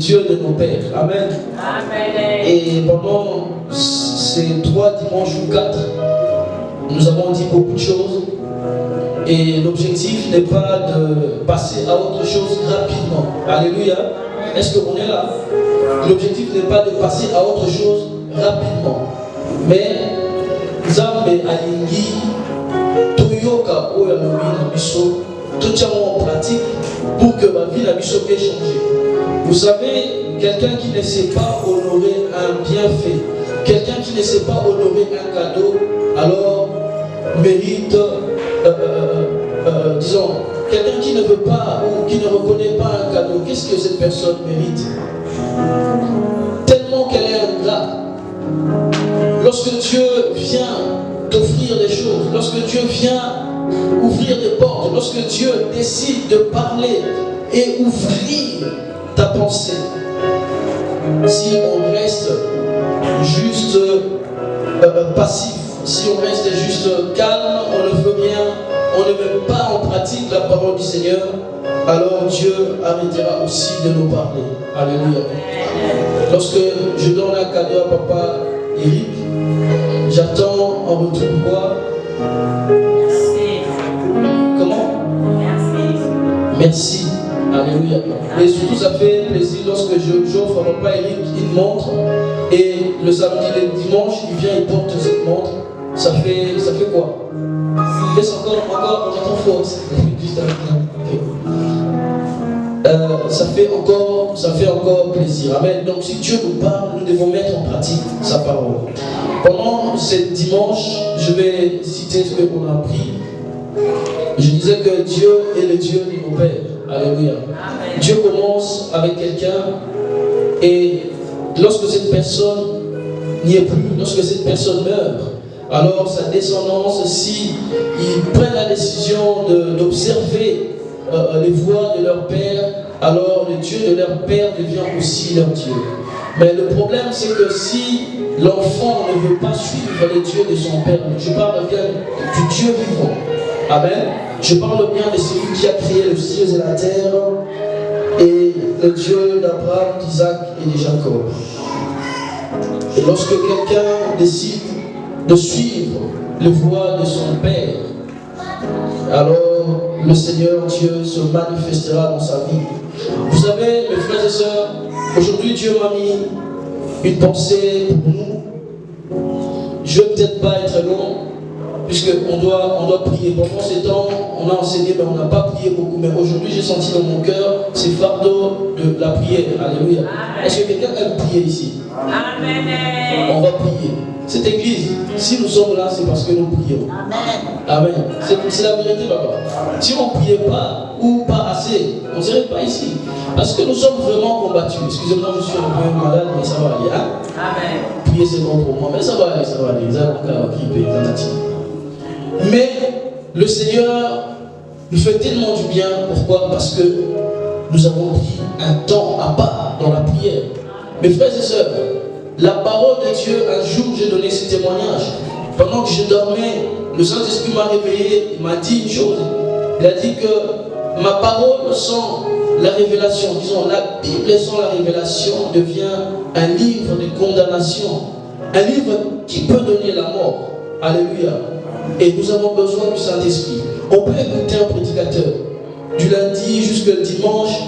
Dieu de nos pères. Amen. Amen. Et pendant ces 3 dimanches ou 4, nous avons dit beaucoup de choses. Et l'objectif n'est pas de passer à autre chose rapidement. Alléluia. Est-ce qu'on est là? L'objectif n'est pas de passer à autre chose rapidement. Mais Nzambe alingi toyoka oyo alobi na biso totiango en pratique pour que ma vie na biso ait changé. Vous savez, quelqu'un qui ne sait pas honorer un bienfait, quelqu'un qui ne sait pas honorer un cadeau, alors mérite, disons, quelqu'un qui ne veut pas ou qui ne reconnaît pas un cadeau, qu'est-ce que cette personne mérite? Tellement qu'elle est ingrate. Lorsque Dieu vient t'offrir des choses, lorsque Dieu vient ouvrir des portes, lorsque Dieu décide de parler et ouvrir ta pensée, si on reste juste passif, si on reste juste calme, on ne veut rien, on ne met pas en pratique la parole du Seigneur, alors Dieu arrêtera aussi de nous parler. Alléluia. Lorsque je donne un cadeau à papa Eric, j'attends en retour quoi? Merci. Comment? Merci. Merci. Alléluia. Et surtout ça fait plaisir lorsque j'offre à papa Eric une montre et le samedi et le dimanche il vient il porte cette montre. Ça fait quoi? Laisse encore, on entend fort. Ça fait encore plaisir. Amen. Donc si Dieu nous parle, nous devons mettre en pratique sa parole. Pendant ce dimanche, je vais citer ce qu'on a appris. Je disais que Dieu est le Dieu de nos pères. Alléluia. Amen. Dieu commence avec quelqu'un et lorsque cette personne n'y est plus, lorsque cette personne meurt, alors sa descendance, si ils prennent la décision d'observer les voies de leur père, alors le Dieu de leur père devient aussi leur Dieu. Mais le problème, c'est que si l'enfant ne veut pas suivre les dieux de son père, je parle bien du Dieu vivant. Amen. Je parle bien de celui qui a créé les cieux et la terre, et le Dieu d'Abraham, d'Isaac et de Jacob. Et lorsque quelqu'un décide de suivre les voies de son père, alors le Seigneur Dieu se manifestera dans sa vie. Vous savez, mes frères et sœurs, aujourd'hui Dieu m'a mis une pensée pour nous. Je ne vais peut-être pas être long, puisqu'on doit prier. Pendant ces temps, on a enseigné, mais on n'a pas prié beaucoup. Mais aujourd'hui, j'ai senti dans mon cœur ces fardeaux de la prière. Alléluia. Est-ce que quelqu'un aime prier ici? Amen. On va prier. Cette église, si nous sommes là, c'est parce que nous prions. Amen. C'est la vérité, papa. Si on ne priait pas ou pas assez, on ne serait pas ici. Parce que nous sommes vraiment combattus. Excusez-moi, je suis un peu malade, mais ça va aller. Hein? Amen. Prier, c'est bon pour moi. Mais ça va aller, ça va aller. Mais le Seigneur nous fait tellement du bien. Pourquoi? Parce que nous avons pris un temps à part dans la prière. Mes frères et sœurs, la parole de Dieu, un jour j'ai donné ce témoignage. Pendant que je dormais, le Saint-Esprit m'a réveillé, il m'a dit une chose. Il a dit que ma parole sans la révélation, disons la Bible sans la révélation devient un livre de condamnation. Un livre qui peut donner la mort. Alléluia. Et nous avons besoin du Saint-Esprit. On peut écouter un prédicateur. Du lundi jusqu'au dimanche,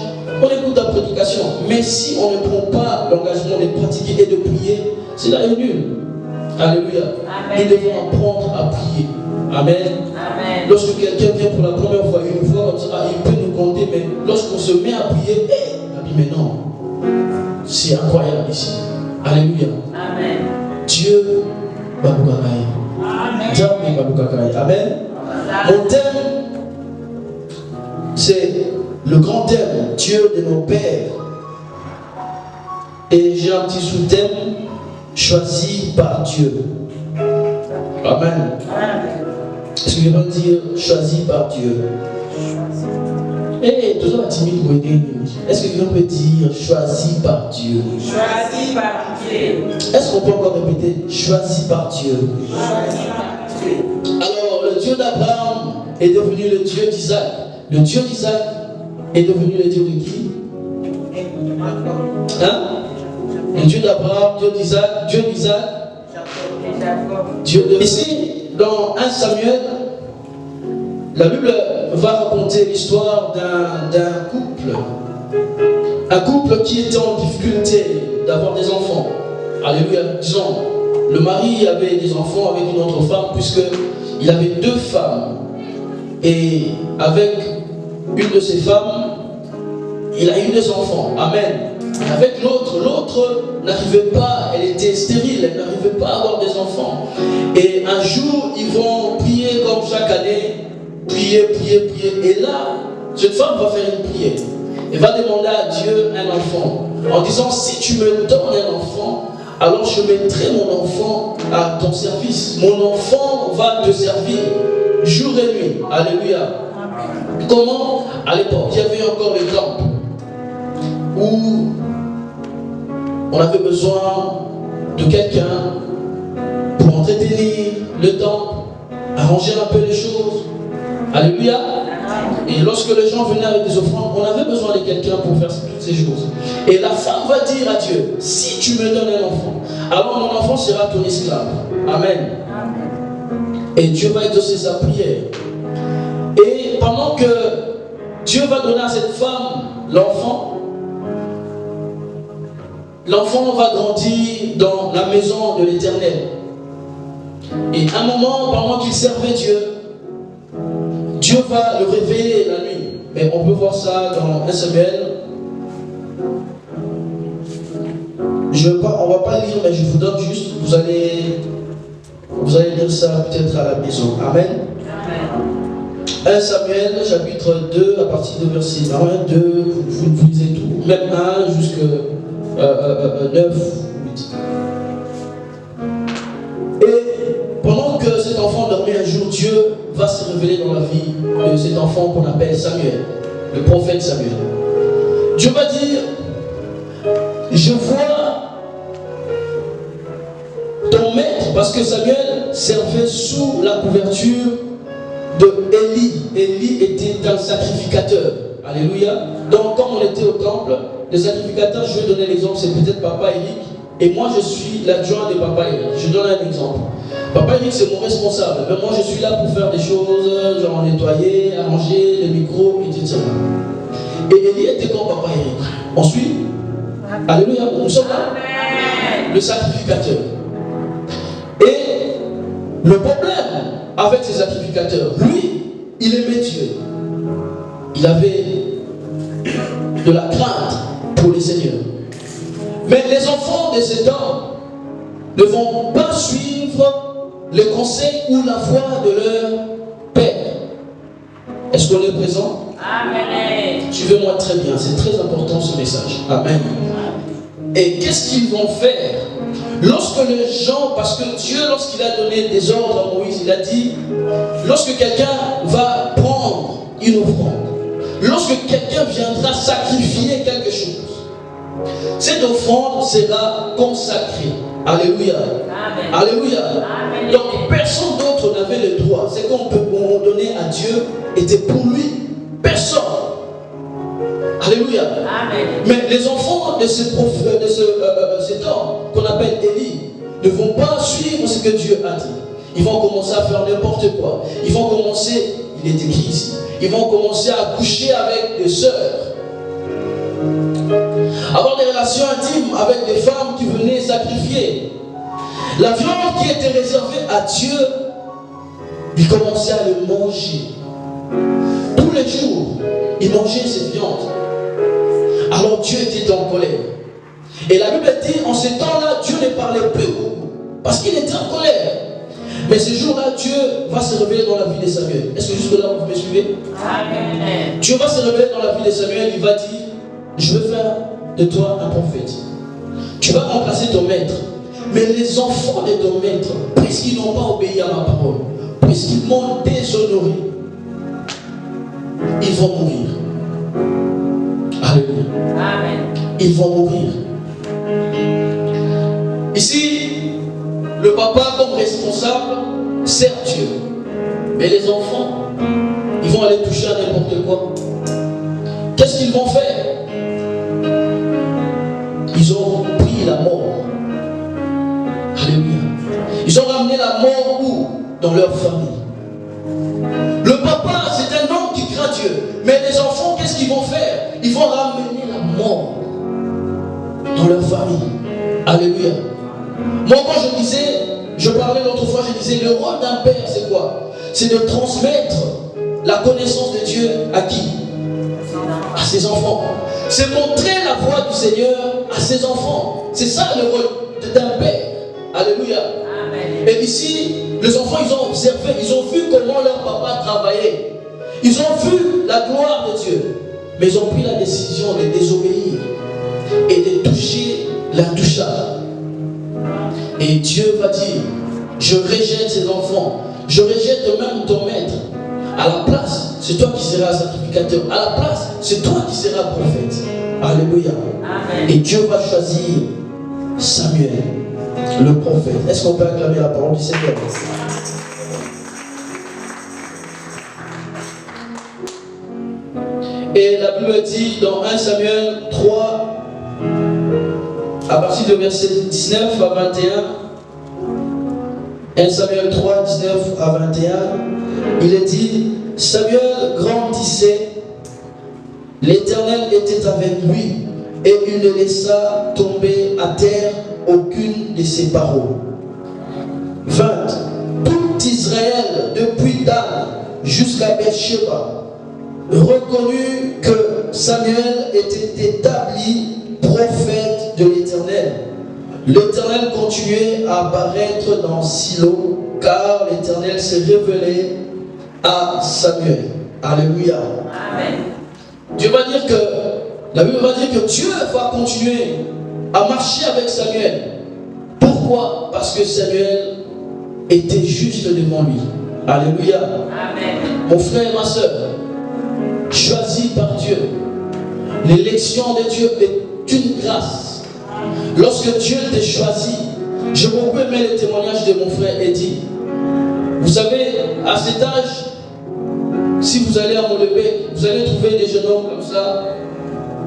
on écoute la prédication. Mais si on ne prend pas l'engagement de pratiquer et de prier, cela est nul. Alléluia. Amen. Nous devons apprendre à prier. Amen. Amen. Lorsque quelqu'un vient pour la première fois, une fois comme ça, il peut nous compter, mais lorsqu'on se met à prier, on dit mais non. C'est incroyable ici. Alléluia. Amen. Dieu Baboukakai. Amen. Amen. Mon thème, c'est le grand thème, Dieu de nos pères. Et j'ai un petit sous-thème, choisi par Dieu. Amen. Est-ce que je peux dire choisi par Dieu? Eh, toujours timide pour aider. Est-ce que quelqu'un peut dire choisi par Dieu? Choisi par Dieu. Est-ce qu'on peut encore répéter choisi par Dieu? Choisi par Dieu. Alors, le Dieu d'Abraham est devenu le Dieu d'Isaac. Le Dieu d'Isaac est devenu le Dieu de qui? Hein? Le Dieu d'Abraham, Dieu d'Isaac, Dieu de... Ici, dans 1 Samuel, la Bible va raconter l'histoire d'un couple. Un couple qui était en difficulté d'avoir des enfants. Alléluia. Disons, le mari avait des enfants avec une autre femme, puisqu'il avait 2 femmes. Et avec une de ces femmes, il a eu des enfants. Amen. Avec l'autre n'arrivait pas, elle était stérile, elle n'arrivait pas à avoir des enfants. Et un jour, ils vont prier comme chaque année, prier. Et là, cette femme va faire une prière. Elle va demander à Dieu un enfant, en disant, si tu me donnes un enfant, alors je mettrai mon enfant à ton service. Mon enfant va te servir jour et nuit. Alléluia. Comment? À l'époque, il y avait encore le temple, où on avait besoin de quelqu'un pour entretenir le temple, arranger un peu les choses. Alléluia. Et lorsque les gens venaient avec des offrandes, on avait besoin de quelqu'un pour faire toutes ces choses. Et la femme va dire à Dieu, si tu me donnes un enfant, alors mon enfant sera ton esclave. Amen. Et Dieu va exaucer sa prière. Et pendant que Dieu va donner à cette femme l'enfant va grandir dans la maison de l'Éternel. Et à un moment, pendant qu'il servait Dieu va le réveiller la nuit. Mais on peut voir ça dans 1 Samuel. On ne va pas lire, mais je vous donne juste, vous allez lire ça peut-être à la maison. Amen. 1 Samuel, chapitre 2, à partir de verset 1, 2, vous lisez tout, même 1 jusqu'à 9, 8. Et pendant que cet enfant dormait un jour, Dieu va se révéler dans la vie de cet enfant qu'on appelle Samuel, le prophète Samuel. Dieu va dire, je vois ton maître, parce que Samuel servait sous la couverture de Élie. Élie était un sacrificateur. Alléluia. Donc, comme on était au temple, les sacrificateurs, je vais donner l'exemple, c'est peut-être Papa Eric. Et moi, je suis l'adjoint de Papa Eric. Je donne un exemple. Papa Eric, c'est mon responsable. Mais moi, je suis là pour faire des choses, genre nettoyer, arranger les micros, etc. Et Élie était comme Papa Eric. Ensuite, alléluia, nous sommes là. Le sacrificateur. Et le problème avec ces sacrificateurs, lui, il aimait Dieu. Il avait de la crainte pour les seigneurs. Mais les enfants de cet homme ne vont pas suivre les conseils ou la voie de leur père. Est-ce qu'on est présent? Amen. Suivez-moi très bien, c'est très important ce message. Amen. Et qu'est-ce qu'ils vont faire? Lorsque les gens, parce que Dieu, lorsqu'il a donné des ordres à Moïse, il a dit, lorsque quelqu'un va prendre une offrande, lorsque quelqu'un viendra sacrifier quelque chose, cette offrande sera consacrée. Alléluia. Amen. Alléluia. Amen. Donc personne d'autre n'avait le droit. Ce qu'on peut donner à Dieu était pour lui. Personne. Alléluia. Amen. Mais les enfants de cet homme qu'on appelle Élie ne vont pas suivre ce que Dieu a dit. Ils vont commencer à faire n'importe quoi. Ils vont commencer, il est écrit ici, ils vont commencer à coucher avec des sœurs, avoir des relations intimes avec des femmes qui venaient sacrifier. La viande qui était réservée à Dieu, ils commençaient à le manger. Tous les jours, ils mangeaient cette viande. Alors Dieu était en colère. Et la Bible dit, en ce temps-là, Dieu ne parlait plus beaucoup, parce qu'il était en colère. Mais ce jour-là, Dieu va se révéler dans la vie de Samuel. Est-ce que jusque-là, vous me suivez? Amen. Dieu va se révéler dans la vie de Samuel. Il va dire, je veux faire de toi un prophète. Tu vas remplacer ton maître. Mais les enfants de ton maître, puisqu'ils n'ont pas obéi à ma parole, puisqu'ils m'ont déshonoré, ils vont mourir. Alléluia. Amen. Ils vont mourir. Ici, le papa comme responsable sert Dieu. Mais les enfants, ils vont aller toucher à n'importe quoi. Qu'est-ce qu'ils vont faire? mort où? Dans leur famille. Le papa, c'est un homme qui craint Dieu. Mais les enfants, qu'est-ce qu'ils vont faire? Ils vont ramener la mort dans leur famille. Alléluia. Moi, quand je parlais l'autre fois, je disais, le rôle d'un père, c'est quoi? C'est de transmettre la connaissance de Dieu à qui? À ses enfants. C'est montrer la voie du Seigneur à ses enfants. C'est ça le rôle d'un père. Alléluia. Amen. Et ici, les enfants, ils ont observé, ils ont vu comment leur papa travaillait. Ils ont vu la gloire de Dieu. Mais ils ont pris la décision de désobéir et de toucher l'intouchable. Et Dieu va dire, je rejette ces enfants. Je rejette même ton maître. À la place, c'est toi qui seras sacrificateur. À la place, c'est toi qui seras prophète. Alléluia. Amen. Et Dieu va choisir Samuel, le prophète. Est-ce qu'on peut acclamer la parole du Seigneur? Et la Bible dit dans 1 Samuel 3, à partir de verset 19 à 21, 1 Samuel 3, 19 à 21, il est dit, Samuel grandissait, l'Éternel était avec lui, et il ne laissa tomber à terre aucune de ses paroles. 20. Tout Israël, depuis Dan jusqu'à Beersheba, reconnut que Samuel était établi prophète de l'Éternel. L'Éternel continuait à apparaître dans Silo, car l'Éternel s'est révélé à Samuel. Alléluia. Amen. La Bible va dire que Dieu va continuer à marcher avec Samuel. Pourquoi? Parce que Samuel était juste devant lui. Alléluia. Amen. Mon frère et ma soeur, choisi par Dieu, l'élection de Dieu est une grâce. Lorsque Dieu t'a choisi, j'ai beaucoup aimé le témoignage de mon frère Eddie. Vous savez, à cet âge, si vous allez à Molenbeek, vous allez trouver des jeunes hommes comme ça,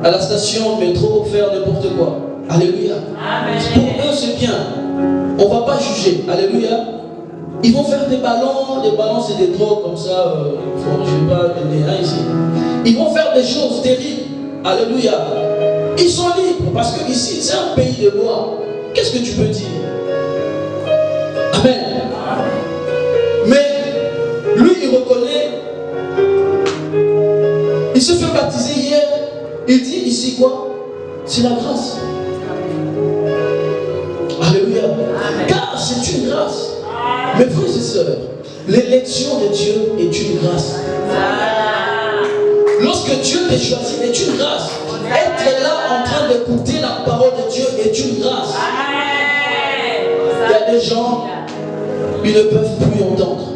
à la station de métro, faire n'importe quoi. Alléluia. Amen. Pour eux, c'est bien. On ne va pas juger. Alléluia. Ils vont faire des ballons c'est des drogues comme ça. Je ne vais pas donner un ici. Ils vont faire des choses terribles. Alléluia. Ils sont libres parce que ici, c'est un pays de loi. Qu'est-ce que tu peux dire? Amen. Mais lui, il reconnaît. Il se fait baptiser hier. Il dit ici quoi? C'est la grâce. Alléluia. Amen. Car c'est une grâce. Mes frères et sœurs, l'élection de Dieu est une grâce. Lorsque Dieu t'a choisi, est une grâce. Être là en train d'écouter la parole de Dieu est une grâce. Il y a des gens, ils ne peuvent plus entendre.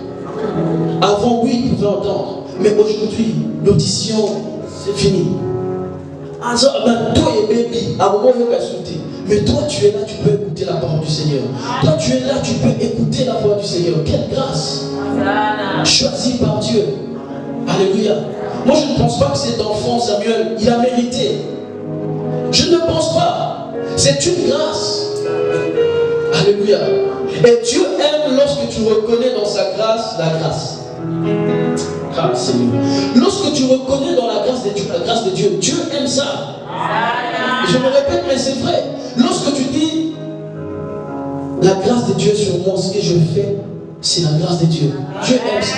Avant, oui, ils pouvaient entendre. Mais aujourd'hui, l'audition, c'est fini. Toi et baby, à un moment où il a sauté. Mais toi, tu es là, tu peux écouter la parole du Seigneur. Toi, tu es là, tu peux écouter la voix du Seigneur. Quelle grâce! Choisi par Dieu. Alléluia. Moi, je ne pense pas que cet enfant, Samuel, il a mérité. Je ne pense pas. C'est une grâce. Alléluia. Et Dieu aime lorsque tu reconnais dans sa grâce la grâce. Ah, Seigneur. Lorsque tu reconnais dans la grâce de Dieu, Dieu aime ça. Je me répète, mais c'est vrai. Lorsque tu dis la grâce de Dieu sur moi, ce que je fais, c'est la grâce de Dieu. Dieu aime ça.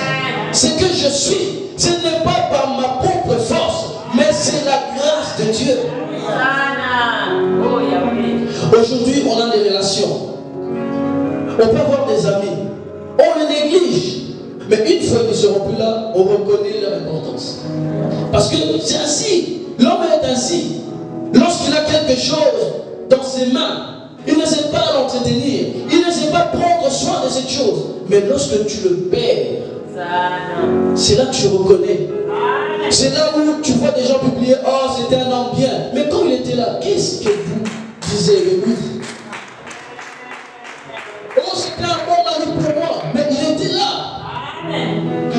Ce que je suis, ce n'est pas par ma propre force, mais c'est la grâce de Dieu. Aujourd'hui, on a des relations. On peut avoir des amis. On les néglige. Mais une fois qu'ils ne seront plus là, on reconnaît leur importance. Parce que c'est ainsi. L'homme est ainsi. Lorsqu'il a quelque chose dans ses mains, il ne sait pas l'entretenir. Il ne sait pas prendre soin de cette chose. Mais lorsque tu le perds, c'est là que tu reconnais. C'est là où tu vois des gens publier, oh, c'était un homme bien. Mais quand il était là, qu'est-ce que vous disiez de lui? Oh, c'était un bon mari pour moi. Mais il était là.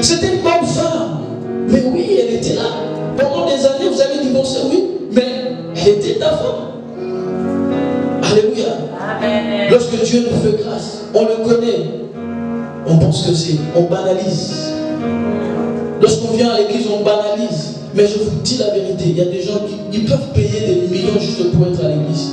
C'était une bonne femme. Mais oui, elle était là. Pendant des années, vous avez divorcé, oui. Mais elle était ta femme. Alléluia. Amen. Lorsque Dieu nous fait grâce, on le connaît. on pense que c'est, on banalise. Lorsqu'on vient à l'église, on banalise. Mais je vous dis la vérité, il y a des gens qui peuvent payer des millions juste pour être à l'église.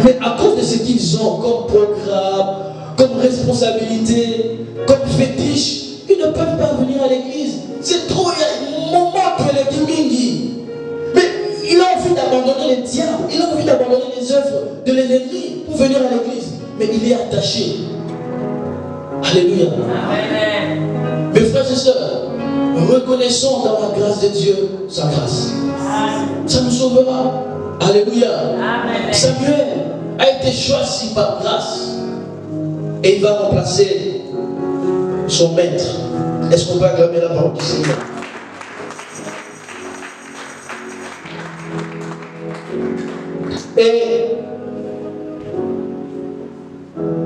Mais à cause de ce qu'ils ont comme programme, comme responsabilité, comme fétiche, ils ne peuvent pas venir à l'église. C'est trop, il y a un moment que les Kimingi. Mais il a envie d'abandonner les diables, il a envie d'abandonner les œuvres de l'ennemi pour venir à l'église. Mais il est attaché. Alléluia. Amen. Mes frères et sœurs, reconnaissons dans la grâce de Dieu sa grâce. Ça nous sauvera. Alléluia. Amen. Samuel a été choisi par grâce et il va remplacer son maître. Est-ce qu'on peut acclamer la parole du Seigneur?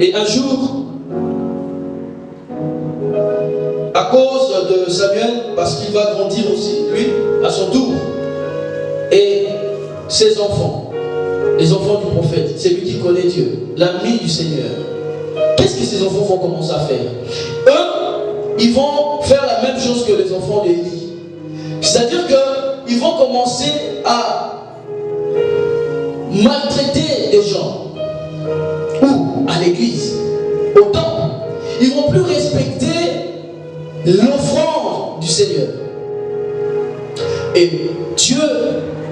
Et un jour, à cause de Samuel, parce qu'il va grandir aussi, lui, à son tour, et ses enfants, les enfants du prophète, c'est lui qui connaît Dieu, l'ami du Seigneur. Qu'est-ce que ces enfants vont commencer à faire? Eux, ils vont faire la même chose que les enfants d'Élie. C'est-à-dire qu'ils vont commencer à maltraiter les gens. Ou à l'église, au temple. Ils ne vont plus respecter l'offrande du Seigneur. Et Dieu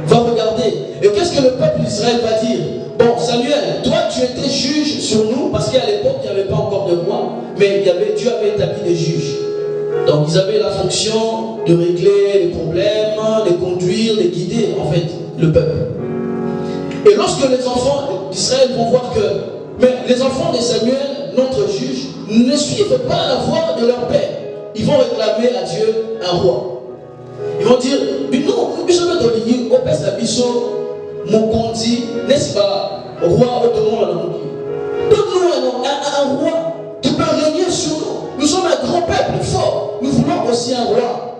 va regarder. Et qu'est-ce que le peuple d'Israël va dire? Bon, Samuel, toi tu étais juge sur nous, parce qu'à l'époque il n'y avait pas encore de roi, mais Dieu avait établi des juges. Donc ils avaient la fonction de régler les problèmes, de conduire, de guider en fait le peuple. Et lorsque les enfants d'Israël vont voir que mais les enfants de Samuel, notre juge, ne suivent pas la voie de leur père, ils vont réclamer à Dieu un roi. Ils vont dire, non, je veux t'olivier, au père Sabiso, mon condi, n'est-ce pas, roi autrement dans mon pays. Donne-nous un roi qui peut régner sur nous. Nous sommes un grand peuple fort. Nous voulons aussi un roi.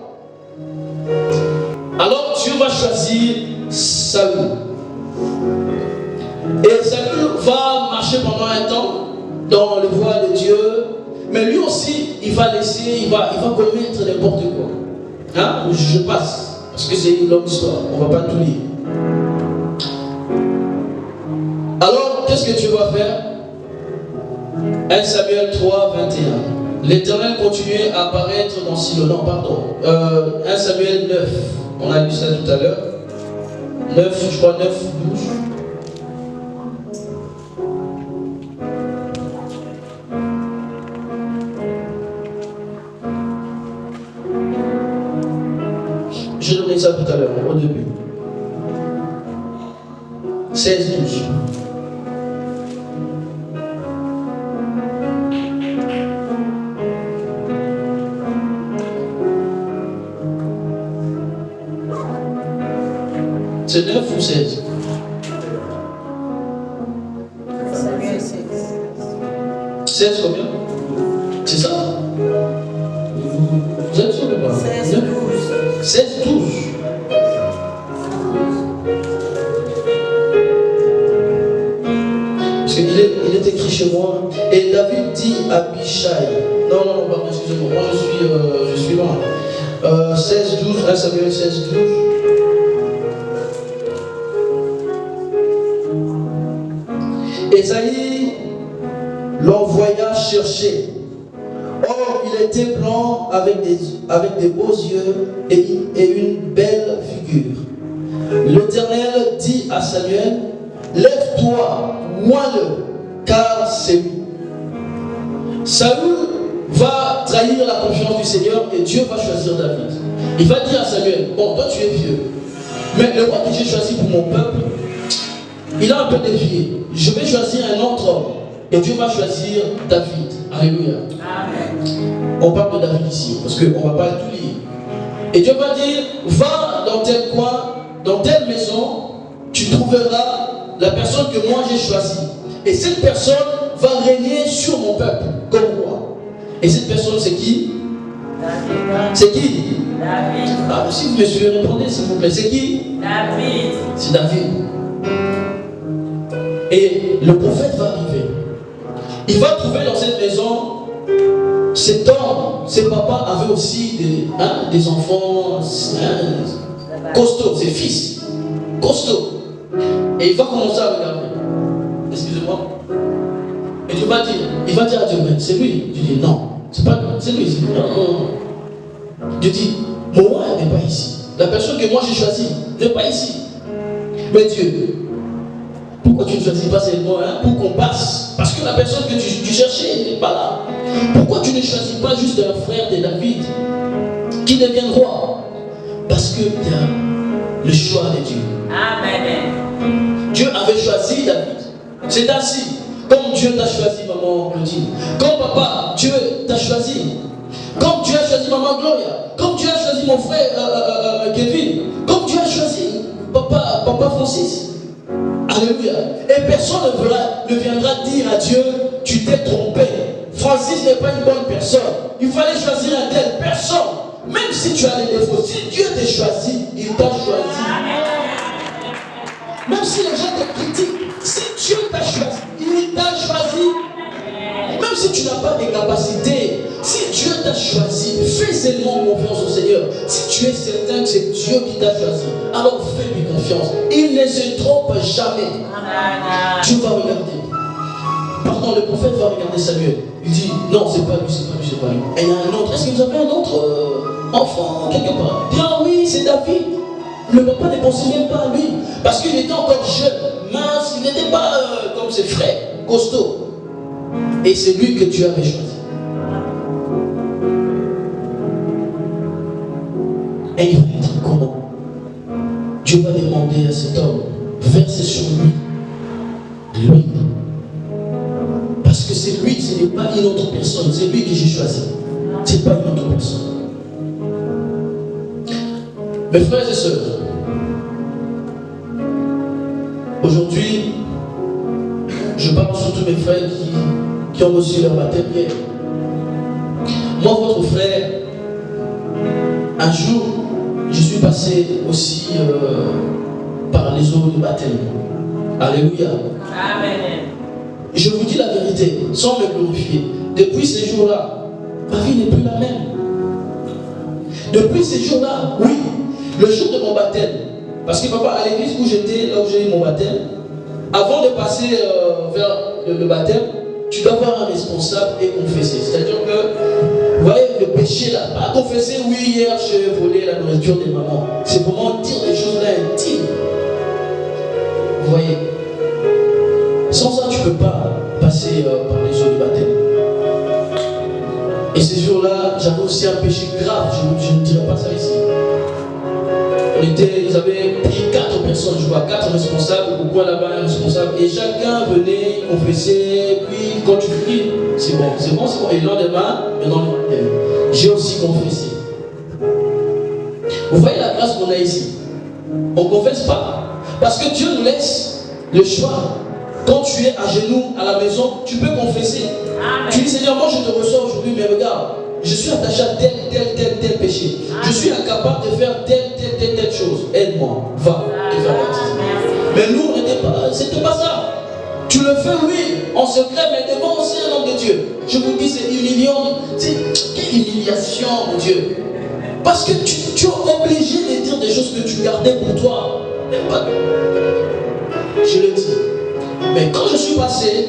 Alors Dieu va choisir Saül. Et Saül va marcher pendant un temps dans le voie de Dieu. Mais lui aussi, il va laisser, il va commettre n'importe quoi. Hein? Je passe. Parce que c'est une longue histoire. On ne va pas tout lire. Alors, qu'est-ce que Dieu va faire? 1 Samuel 3, 21. L'Éternel continuait à apparaître dans Silo. Non, pardon. 1 Samuel 9. On a lu ça tout à l'heure. 9, je crois 9, 12. Je donnais ça tout à l'heure, au début. 16, 12. C'est 9 ou 16? Samuel 16. 16 combien? C'est ça? Vous êtes sûr ou pas? 16, 12. 16, 12. Parce qu'il est écrit chez moi. Et David dit à Abishai. Non, pardon, excusez-moi. Moi, je suis loin. 16, 12. 1 Samuel 16, 12. Esaïe l'envoya chercher. Or, il était blanc avec des beaux yeux et une belle figure. L'Éternel dit à Samuel, lève-toi, moi-le, car c'est lui. Saül va trahir la confiance du Seigneur et Dieu va choisir David. Il va dire à Samuel, bon, toi tu es vieux, mais le roi que j'ai choisi pour mon peuple, il a un peu dévié. Je vais choisir un autre homme. Et Dieu va choisir David. Alléluia. Amen. On parle de David ici, parce qu'on ne va pas tout lire. Et Dieu va dire, va dans tel coin, dans telle maison, tu trouveras la personne que moi j'ai choisie. Et cette personne va régner sur mon peuple, comme roi. Et cette personne, c'est qui? David. C'est qui? David. Ah, si vous me suivez, répondez s'il vous plaît. C'est qui? David. C'est David. Et le prophète va arriver. Il va trouver dans cette maison cet homme, ses papas avaient aussi des enfants costauds, ses fils costauds. Et il va commencer à regarder. Excusez-moi. Et il va dire à Dieu, mais c'est lui. Dieu dit non, c'est pas lui, c'est lui. Non. Dieu dit, moi n'est pas ici. La personne que moi j'ai choisie n'est pas ici. Mais Dieu, pourquoi tu ne choisis pas cette moi pour qu'on passe? Parce que la personne que tu cherchais n'est pas là. Pourquoi tu ne choisis pas juste un frère de David qui devient roi? Parce qu'il y a le choix de Dieu. Amen. Dieu avait choisi David. C'est ainsi. Comme Dieu t'a choisi, maman Claudine. Comme papa, Dieu t'a choisi. Comme Dieu a choisi maman Gloria. Comme Dieu a choisi mon frère Kevin. Comme Dieu a choisi papa Francis. Alléluia. Et personne ne viendra dire à Dieu, tu t'es trompé. Francis n'est pas une bonne personne. Il fallait choisir un tel. Personne. Même si tu as des défauts, si Dieu t'a choisi, il t'a choisi. Même si les gens te critiquent, si Dieu t'a choisi, il t'a choisi. Même si tu n'as pas de capacités, si Dieu t'a choisi, fais seulement confiance au Seigneur. Si tu es certain que c'est Dieu qui t'a choisi, alors fais-lui confiance. Il ne se trompe jamais. Tu vas regarder. Pardon, le prophète va regarder Samuel. Il dit, non, c'est pas lui, c'est pas lui, c'est pas lui. Et il y a un autre. Est-ce que vous avez un autre enfant quelque part? Il dit, ah oui, c'est David. Le papa ne pensait même pas à lui. Parce qu'il était encore jeune, mince, il n'était pas comme ses frères, costaud. Et c'est lui que Dieu avait choisi. Et il va être comment? Dieu va demander à cet homme, verser sur lui l'huile. Parce que c'est lui, ce n'est pas une autre personne, c'est lui que j'ai choisi. Ce n'est pas une autre personne. Mes frères et sœurs, aujourd'hui, je parle surtout mes frères qui ont reçu leur baptême hier. Moi, votre frère, un jour, je suis passé aussi par les eaux du baptême. Alléluia. Amen. Je vous dis la vérité, sans me glorifier. Depuis ces jours-là, ma vie n'est plus la même. Depuis ces jours-là, oui, le jour de mon baptême, parce que papa, à l'église où j'étais, là où j'ai eu mon baptême, avant de passer vers le baptême, tu dois avoir un responsable et confesser. C'est-à-dire que, vous voyez, le péché là, pas confesser, oui, hier j'ai volé la nourriture de maman. C'est vraiment dire des choses là intimes. Vous voyez, sans ça, tu ne peux pas passer par les eaux du baptême. Et ces jours-là, j'avais aussi un péché grave, je ne dirais pas ça ici. Ils avaient pris 4 personnes, je vois 4 responsables, au coin là-bas un responsable, et chacun venait confesser, puis quand tu finis, c'est bon, c'est bon, c'est bon. Et le lendemain, j'ai aussi confessé. Vous voyez la grâce qu'on a ici. On ne confesse pas. Parce que Dieu nous laisse le choix. Quand tu es à genoux à la maison, tu peux confesser. Amen. Tu dis, Seigneur, moi je te reçois aujourd'hui, mais regarde, je suis attaché à tel péché. Amen. Je suis incapable de faire telle chose. Aide-moi, va te faire baptiser. Mais nous, on n'était pas, c'était pas ça. Tu le fais, oui, en secret, mais devant aussi un homme de Dieu. Je vous dis, c'est humiliant. Quelle humiliation, mon Dieu. Parce que tu es obligé de dire des choses que tu gardais pour toi. Même pas. Je le dis. Mais quand je suis passé,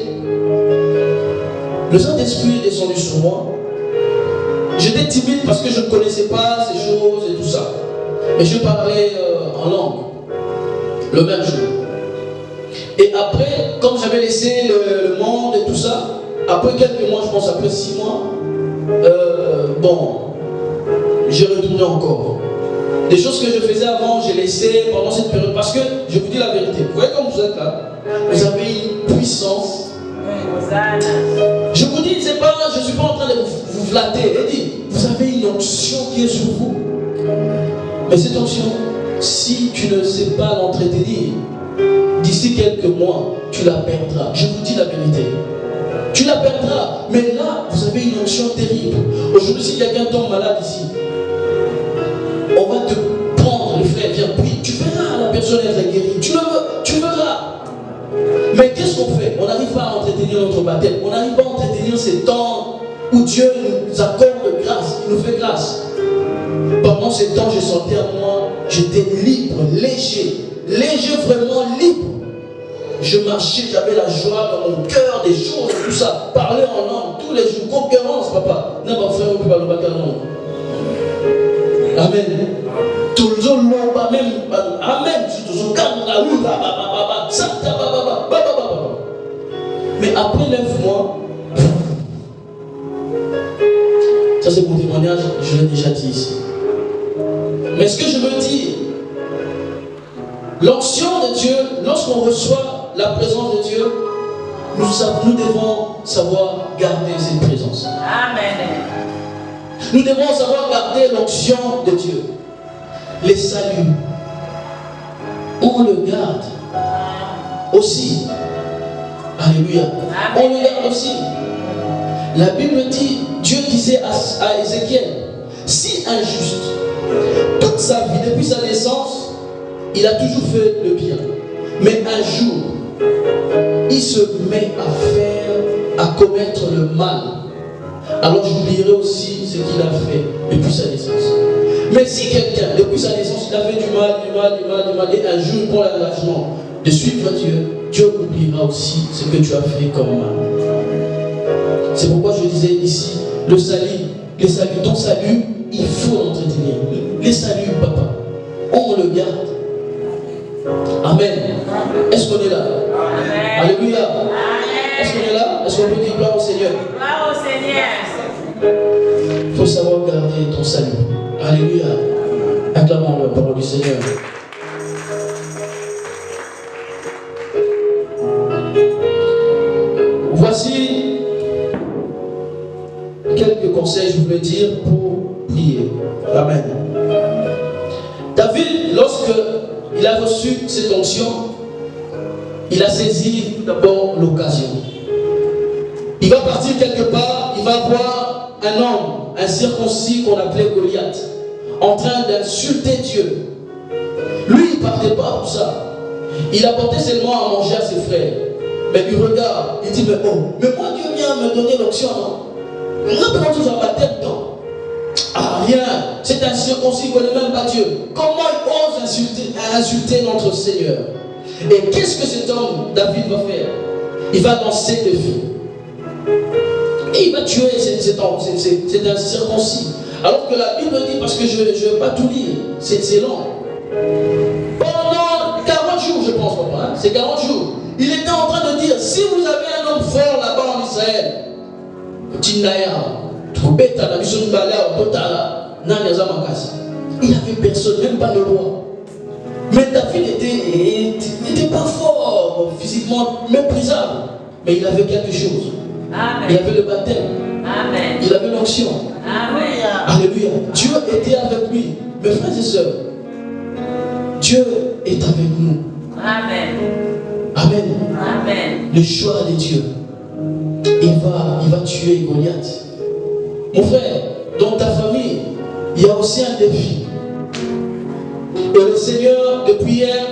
le Saint-Esprit est descendu sur moi. J'étais timide parce que je ne connaissais pas ces choses et tout ça. Mais je parlais en langue le même jour. Et après, comme j'avais laissé le monde et tout ça, après quelques mois, je pense après 6 mois, j'ai retourné encore. Des choses que je faisais avant, j'ai laissé pendant cette période. Parce que, je vous dis la vérité, vous voyez comme vous êtes là, vous avez une puissance. Je vous dis, c'est pas, je ne suis pas en train de vous flatter. Et dit, vous avez une onction qui est sur vous. Mais cette onction, si tu ne sais pas l'entretenir, d'ici quelques mois, tu la perdras. Je vous dis la vérité. Tu la perdras. Mais là, vous avez une onction terrible. Aujourd'hui, si quelqu'un tombe malade ici, on va te prendre, le frère, viens, puis tu verras la personne être guérie. Tu verras. Mais qu'est-ce qu'on fait? On n'arrive pas à entretenir notre baptême. On n'arrive pas à entretenir ces temps où Dieu accorde grâce, il nous fait grâce. Pendant ce temps, je sentais à moi, j'étais libre, léger, vraiment libre. Je marchais, j'avais la joie dans mon cœur, des choses, tout ça. Parler en langue tous les jours, concurrence, papa. N'a pas frère, on peut parler en langue. Amen. Toujours l'omba même, amen. Toujours mais après 9 mois, ça c'est mon témoignage, je l'ai déjà dit ici. Mais ce que je veux dire, l'onction de Dieu, lorsqu'on reçoit la présence de Dieu, nous devons savoir garder cette présence. Amen. Nous devons savoir garder l'onction de Dieu. Les saluts, on le garde aussi. Alléluia. On le garde aussi. La Bible dit, Dieu disait à Ézéchiel, si injuste, toute sa vie, depuis sa naissance, il a toujours fait le bien. Mais un jour, il se met à commettre le mal. Alors j'oublierai aussi ce qu'il a fait depuis sa naissance. Mais si quelqu'un, depuis sa naissance, il a fait du mal, et un jour il prend l'engagement de suivre Dieu, Dieu oubliera aussi ce que tu as fait comme mal. C'est pourquoi je disais ici, le salut, ton salut, il faut l'entretenir. Les saluts, papa, on le garde. Amen. Est-ce qu'on est là? Amen. Alléluia. Amen. Est-ce qu'on est là? Est-ce qu'on peut dire gloire au Seigneur? Gloire au Seigneur. Il faut savoir garder ton salut. Alléluia. Acclamons la parole du Seigneur. Voici quelques conseils, je voulais dire, pour prier. Amen. David, lorsqu'il a reçu cette onction, il a saisi d'abord l'occasion. Il va partir quelque part, il va voir un homme, un circoncis qu'on appelait Goliath, en train d'insulter Dieu. Lui, il ne partait pas pour ça. Il apportait seulement à manger à ses frères. Mais il regarde, il dit, mais moi Dieu vient me donner l'onction, non? Nous devons tous en baptême, non? Ah, rien. C'est un circoncis qui ne connaît même pas Dieu. Comment il ose insulter notre Seigneur? Et qu'est-ce que cet homme, David, va faire? Il va danser de vie. Et il va tuer cet homme. C'est un circoncis. Alors que la Bible dit, parce que je ne vais pas tout lire, c'est long. Pendant 40 jours, je pense, papa, hein? C'est 40 jours. Il était en train de dire, si vous avez un homme fort là-bas en Israël, il n'y avait personne, même pas le roi. Mais David n'était pas fort physiquement, méprisable. Mais il avait quelque chose. Amen. Il avait le baptême. Amen. Il avait l'onction. Amen. Alléluia. Dieu était avec lui. Mes frères et sœurs, Dieu est avec nous. Amen. Amen. Amen. Le choix de Dieu. Il va tuer Goliath. Mon frère, dans ta famille, il y a aussi un défi. Et le Seigneur, depuis hier,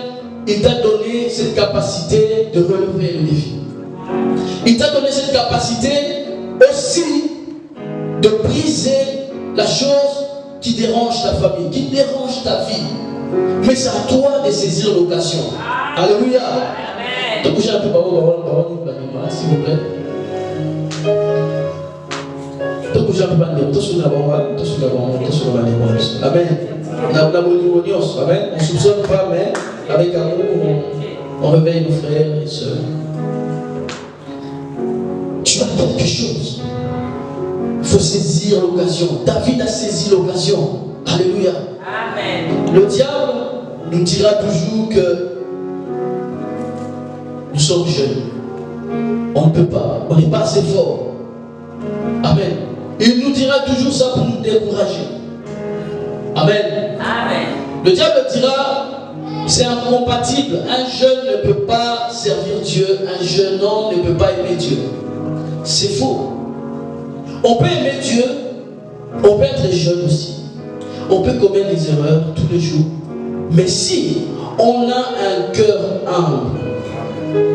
il t'a donné cette capacité de relever le défi. Il t'a donné cette capacité aussi de briser la chose qui dérange ta famille, qui dérange ta vie. Mais c'est à toi de saisir l'occasion. Alléluia. Donc j'ai un peu parole, s'il vous plaît. Donc j'ai un peu parlé, Amen. Amen. On ne soupçonne pas, mais avec amour, on réveille nos frères et sœurs. Tu as quelque chose. Il faut saisir l'occasion. David a saisi l'occasion. Alléluia. Amen. Le diable nous dira toujours que nous sommes jeunes. On ne peut pas. On n'est pas assez fort. Amen. Il nous dira toujours ça pour nous décourager. Amen. Amen. Le diable dira, c'est incompatible. Un jeune ne peut pas servir Dieu. Un jeune homme ne peut pas aimer Dieu. C'est faux. On peut aimer Dieu. On peut être jeune aussi. On peut commettre des erreurs tous les jours. Mais si on a un cœur humble,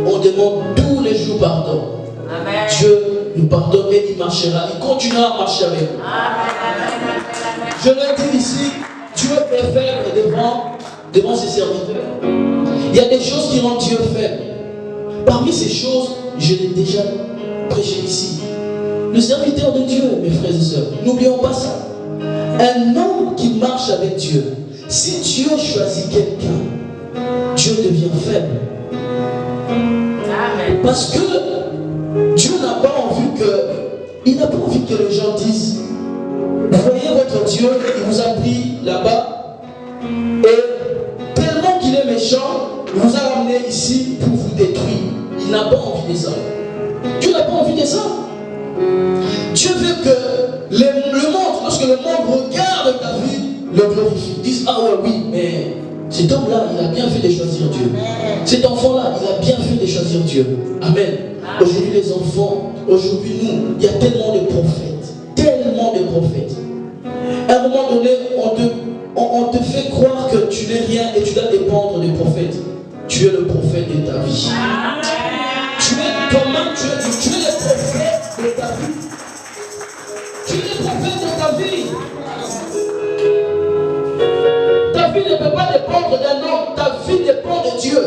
on demande tous les jours pardon. Amen. Dieu nous pardonne et il marchera, il continuera à marcher avec nous. Je le dis ici, Dieu est faible devant ses serviteurs. Il y a des choses qui rendent Dieu faible. Parmi ces choses, je l'ai déjà prêché ici. Le serviteur de Dieu, mes frères et sœurs, n'oublions pas ça. Un homme qui marche avec Dieu, si Dieu choisit quelqu'un, Dieu devient faible. Amen. Parce que Dieu n'a pas envie que les gens disent, vous voyez votre Dieu, il vous a pris là-bas et tellement qu'il est méchant, il vous a ramené ici pour vous détruire. Il n'a pas envie de ça. Dieu n'a pas envie de ça. Dieu veut que le monde, lorsque le monde regarde ta vie, le glorifie, disent, ah ouais, oui, mais cet homme-là, il a bien fait de choisir Dieu. Cet enfant-là, il a bien fait de choisir Dieu. Amen. Aujourd'hui, les enfants, aujourd'hui, nous, il y a tellement de prophètes. Tellement de prophètes. À un moment donné, on te fait croire que tu n'es rien et tu dois dépendre des prophètes. Tu es le prophète de ta vie. Tu es toi-même, tu es le prophète de ta vie. Tu es le prophète de ta vie. Ta vie ne peut pas dépendre d'un homme, ta vie dépend de Dieu.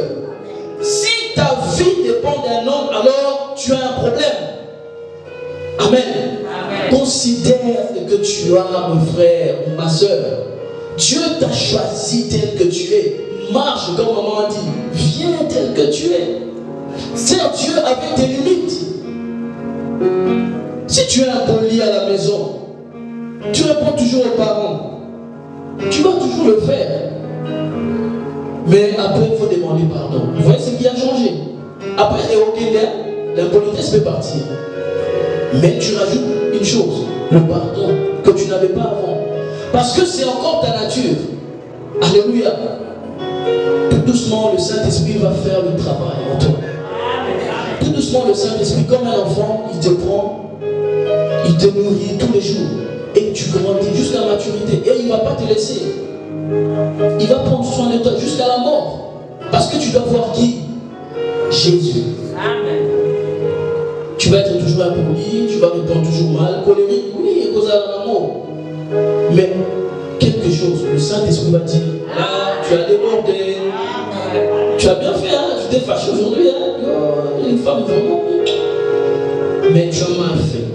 Si ta vie dépend d'un homme, alors tu as un problème. Amen. Amen. Considère que tu as, mon frère ou ma soeur. Dieu t'a choisi tel que tu es. Marche comme maman a dit. Viens tel que tu es. Sers Dieu avec tes limites. Si tu as un bon lit à la maison, tu réponds toujours aux parents. Tu vas toujours le faire. Mais après, il faut demander pardon. Vous voyez ce qui a changé. Après les hockey, l'impolitesse peut partir. Mais tu rajoutes une chose, le pardon que tu n'avais pas avant. Parce que c'est encore ta nature. Alléluia. Tout doucement, le Saint-Esprit va faire le travail en toi. Tout doucement, le Saint-Esprit, comme un enfant, il te prend, il te nourrit tous les jours. Et tu grandis jusqu'à la maturité. Et il ne va pas te laisser. Il va prendre soin de toi jusqu'à la mort. Parce que tu dois voir qui? Jésus. Amen. Tu vas être toujours impoli, tu vas répondre toujours mal, colérique, oui, à cause de l'amour. Mais quelque chose, le Saint-Esprit va dire, ah, tu as débordé, tu as bien fait, hein, tu t'es fâché aujourd'hui, hein, une femme vraiment, mais tu as mal fait.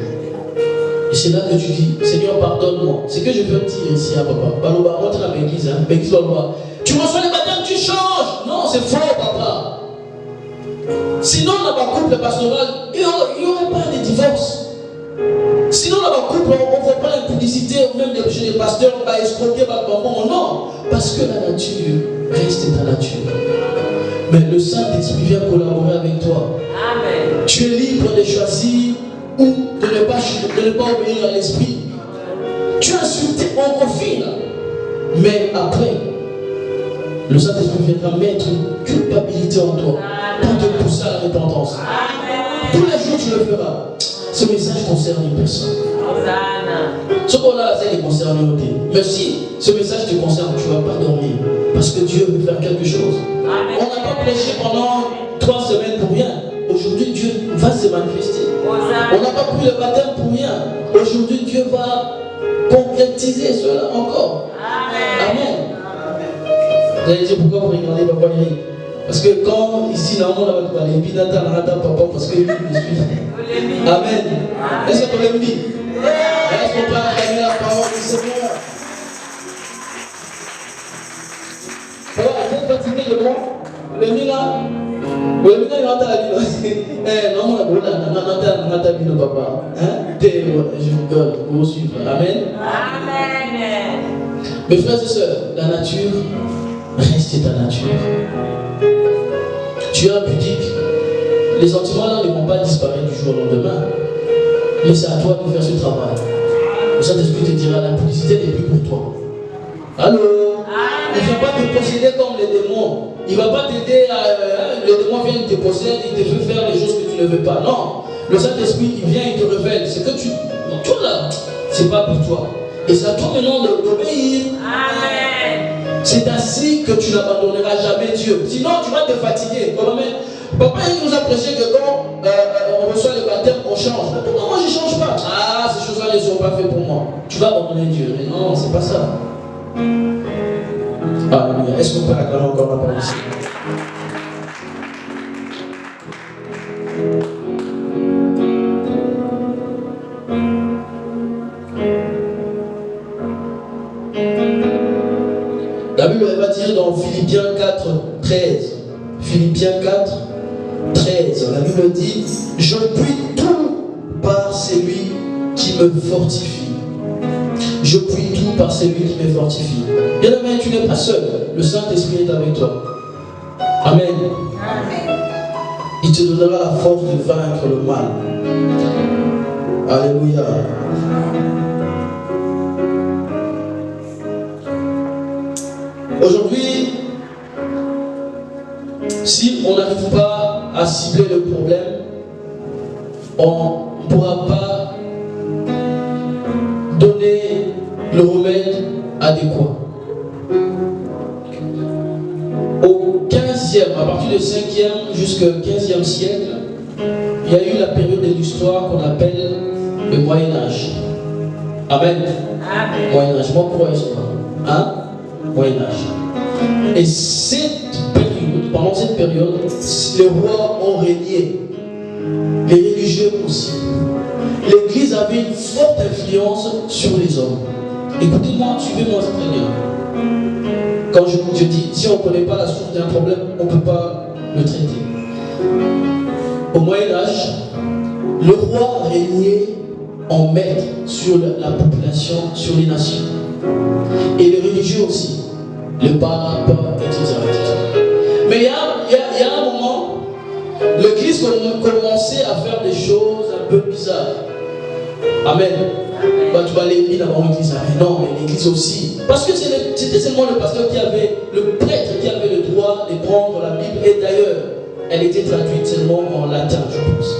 Et c'est là que tu dis, Seigneur, pardonne-moi. C'est ce que je veux dire ici à papa. Baloba, rentre à l'église, hein, l'église Baloba. Tu reçois les baptêmes, tu changes. Non, c'est faux, papa. Sinon, dans ma couple pastoral, il n'y aurait pas de divorce. Sinon, dans ma couple, on ne voit pas la publicité, ou même chez les pasteurs, on va escroquer, non. Parce que la nature reste ta nature. Mais le Saint-Esprit vient collaborer avec toi. Amen. Tu es libre de choisir ou de ne pas obéir à l'esprit. Tu as insulté, on confine. Mais après, le Saint-Esprit viendra mettre une culpabilité en toi pour te pousser à la repentance. Tous les jours tu le feras. Ce message concerne une personne. Ce qu'on a, c'est les concerne. Mais si ce message te concerne, tu ne vas pas dormir. Parce que Dieu veut faire quelque chose. On n'a pas prêché pendant 3 semaines pour rien. Aujourd'hui, Dieu va se manifester. On n'a pas pris le baptême pour rien. Aujourd'hui, Dieu va concrétiser cela encore. Amen. Vous allez dire pourquoi vous regardez Papa Eric? Parce que quand ici, normalement, on va parler, puis papa, parce que lui, je suis. Amen. Est-ce que tu l'aimes dit? Est-ce qu'on peut acclamer la parole du Seigneur? Alors, vous êtes fatigué de moi? Le mina, il rentre à la vie. Non, on a ta vie, papa. Je rigole, vous suivre. Amen. Amen. Mes frères et sœurs, la nature reste ta nature. Tu es impudique. Les sentiments là ne vont pas disparaître du jour au lendemain. Mais c'est à toi de faire ce travail. Le Saint-Esprit te dira la publicité n'est plus pour toi. Allô? Il ne va pas te posséder comme les démons. Il ne va pas t'aider à. Les démons viennent te posséder, il te fait faire les choses que tu ne veux pas. Non. Le Saint-Esprit, il vient, il te révèle. C'est que tu. Donc, toi là, c'est pas pour toi. Et c'est à toi maintenant d'obéir. Amen. C'est ainsi que tu n'abandonneras jamais Dieu. Sinon, tu vas te fatiguer. Papa, il nous a prêché que quand on reçoit le baptême, on change. Mais pourquoi sont pas faits pour moi. Tu vas abandonner Dieu. Mais non, c'est pas ça. Alléluia. Est-ce qu'on peut acclamer encore la parole ici? La Bible va dire dans Philippiens 4, 13. Philippiens 4, 13. La Bible dit: je puis tout par celui qui me fortifie. Je puis tout par celui qui me fortifie. Bien-aimé, tu n'es pas seul. Le Saint-Esprit est avec toi. Amen. Amen. Il te donnera la force de vaincre le mal. Alléluia. Aujourd'hui, si on n'arrive pas à cibler le problème, on ne pourra pas donner le remède adéquat. Au 15e, à partir du 5e jusqu'au 15e siècle, il y a eu la période de l'histoire qu'on appelle le Moyen-Âge. Amen. Amen. Moyen-Âge, moi pourquoi histoire? Hein? Moyen-Âge. Et cette période, pendant cette période, les rois ont régné, les religieux aussi. L'Église avait une forte influence sur les hommes. Écoutez-moi, suivez-moi très bien. Quand je dis, si on ne connaît pas la source d'un problème, on ne peut pas le traiter. Au Moyen-Âge, le roi régnait en maître sur la population, sur les nations. Et les religieux aussi. Le pape, etc. Mais il y a un moment, l'Église commençait à faire des choses un peu bizarres. Amen. Bah, tu vas aller avant l'église. Non, mais l'église aussi. Parce que c'était seulement le pasteur qui avait, le prêtre qui avait le droit de prendre la Bible. Et d'ailleurs, elle était traduite seulement en latin, je pense.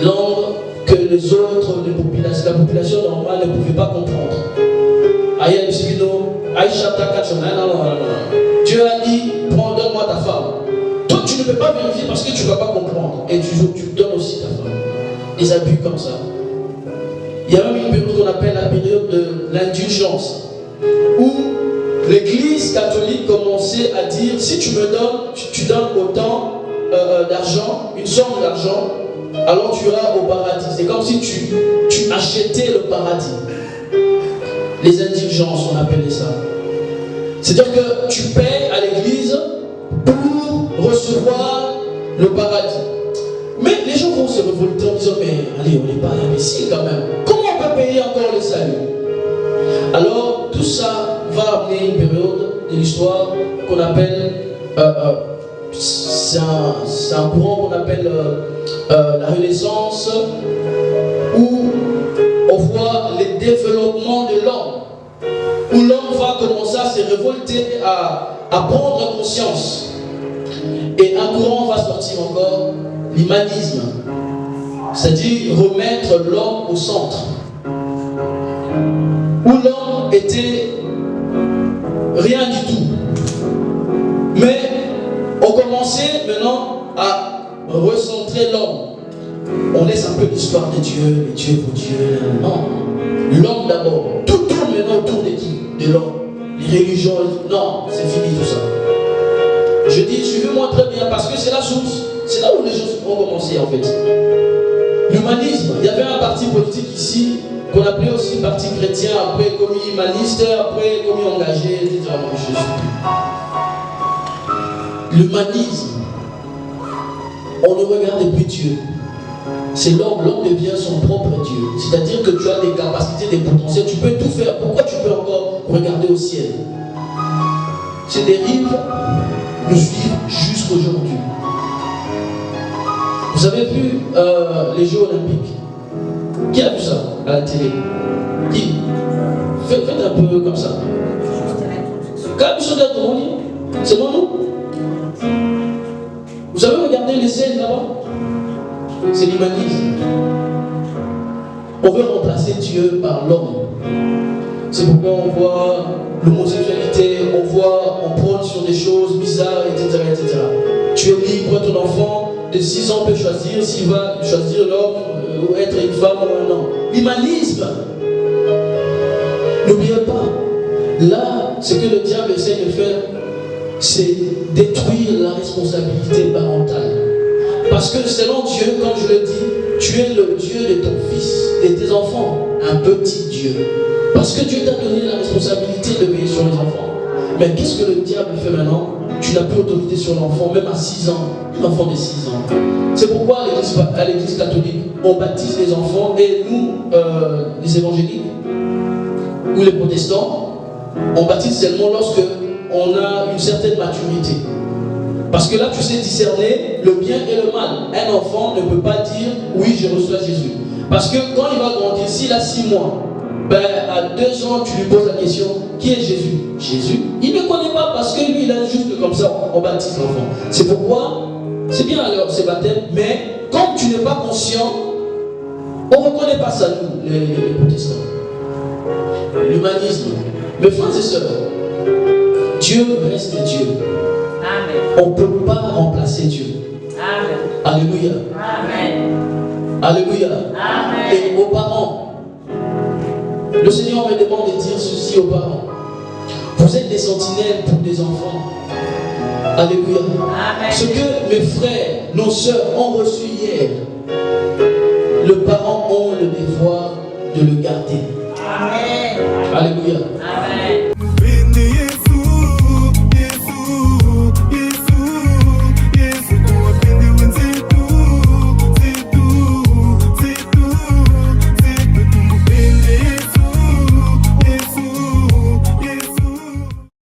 Langue que les autres, la population normale ne pouvait pas comprendre. Dieu a dit, donne-moi ta femme. Toi, tu ne peux pas vérifier parce que tu ne vas pas comprendre. Et tu donnes aussi ta femme. Ils abusent comme ça. Il y a même une période qu'on appelle la période de l'indulgence, où l'église catholique commençait à dire, si tu me donnes, tu donnes autant d'argent, une somme d'argent, alors tu iras au paradis. C'est comme si tu achetais le paradis. Les indulgences, on appelait ça. C'est-à-dire que tu payes à l'église pour recevoir le paradis. Mais les gens vont se révolter en disant, mais allez, on n'est pas imbécile quand même. Comment on peut payer encore le salut? Alors, tout ça va amener une période de l'histoire qu'on appelle, c'est un courant qu'on appelle la Renaissance, où on voit le développement de l'homme, où l'homme va commencer à se révolter, à prendre conscience. Et un courant va sortir encore, l'humanisme, c'est-à-dire remettre l'homme au centre, où l'homme était rien du tout. Mais on commençait maintenant à recentrer l'homme. On laisse un peu l'histoire de Dieu, mais Dieu pour Dieu. Non, l'homme d'abord. Tout tourne maintenant autour de qui? De l'homme. Les religions, non, c'est fini tout ça. Je dis, suivez-moi très bien, parce que c'est la source. C'est là où les choses ont commencé en fait. L'humanisme, il y avait un parti politique ici, qu'on appelait aussi parti chrétien, après commis humaniste, après commis engagé, etc. L'humanisme, on ne regarde plus Dieu. C'est l'homme devient son propre Dieu. C'est-à-dire que tu as des capacités, des potentiels, tu peux tout faire. Pourquoi tu peux encore regarder au ciel? Ces dérives nous suivent jusqu'aujourd'hui. Vous avez vu les Jeux Olympiques? Qui a vu ça à la télé? Qui? Faites un peu comme ça. C'est moi nous? Vous avez regardé les scènes là-bas? C'est l'humanisme. On veut remplacer Dieu par l'homme. C'est pourquoi on voit l'homosexualité, on prône sur des choses bizarres, etc., etc. Tu es libre, ton enfant de 6 ans peut choisir s'il va choisir l'homme ou être une femme ou un homme. L'humanisme. N'oubliez pas, là, ce que le diable essaie de faire, c'est détruire la responsabilité parentale. Parce que selon Dieu, comme je le dis, tu es le Dieu de ton fils, de tes enfants, un petit Dieu. Parce que Dieu t'a donné la responsabilité de veiller sur les enfants. Mais qu'est-ce que le diable fait maintenant? Tu n'as plus autorité sur l'enfant, même à 6 ans, l'enfant de 6 ans. C'est pourquoi à l'église catholique, on baptise les enfants et nous, les évangéliques, ou les protestants, on baptise seulement lorsque on a une certaine maturité. Parce que là, tu sais discerner le bien et le mal. Un enfant ne peut pas dire oui, je reçois Jésus. Parce que quand il va grandir, s'il a 6 mois, ben, à 2 ans, tu lui poses la question, qui est Jésus? Jésus, il ne connaît pas parce que lui, il a juste comme ça, on baptise l'enfant. C'est pourquoi, c'est bien alors ces baptêmes, mais comme tu n'es pas conscient, on ne reconnaît pas ça, nous, les protestants. L'humanisme. Mes frères et sœurs, Dieu reste Dieu. Amen. On ne peut pas remplacer Dieu. Amen. Alléluia. Amen. Alléluia. Amen. Et aux parents, le Seigneur me demande de dire ceci aux parents. Vous êtes des sentinelles pour des enfants. Alléluia. Amen. Ce que mes frères, nos sœurs ont reçu hier, les parents ont le devoir de le garder. Amen. Alléluia. Amen.